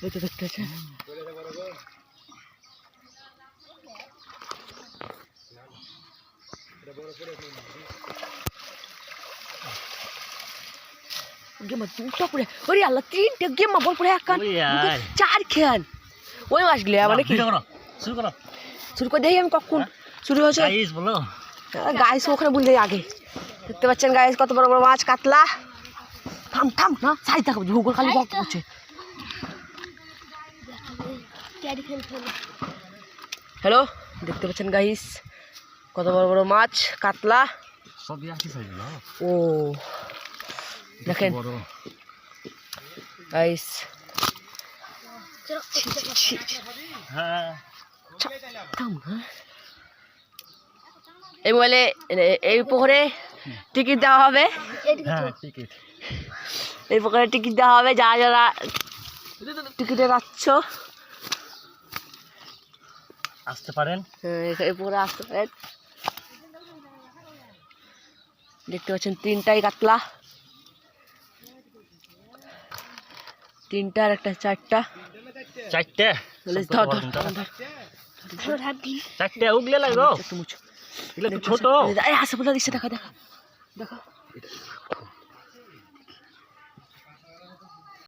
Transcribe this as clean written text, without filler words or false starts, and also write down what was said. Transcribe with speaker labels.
Speaker 1: এই তো দেখতে আছে गेम दुटा पड़े अरे अल्लाह तीन गेम में बॉल पड़े कान चार खेल ওই মাছ গলে মানে কি শুরু করে দেই আমি কখন শুরু হয়েছে গাইস বলো গাইস ওখানে বল দেই আগে দেখতে পাচ্ছেন গাইস কত বড় বড় মাছ কাতলা থাম থাম না সাইড দেখো ভূগোল খালি বক করছে হ্যালো দেখতে পাচ্ছেন গাইস কত বড় বড় মাছ কাতলা সব একই সাইজ না ও দেখেন গাইস হ্যাঁ এই বলে এই পুকুরে টিকিট দেওয়া হবে এই পুকুরে টিকিট দেওয়া হবে যারা যারা টিকিটে যাচ্ছ আসতে পারেন এই পুকুরে আসতে পারেন দেখতে পাচ্ছেন তিনটাই কাতলা তিনটা আর একটা চারটা চারটে চারটে উগলে লাগো ছোট আসে বলে দিচ্ছে দেখা দেখা দেখা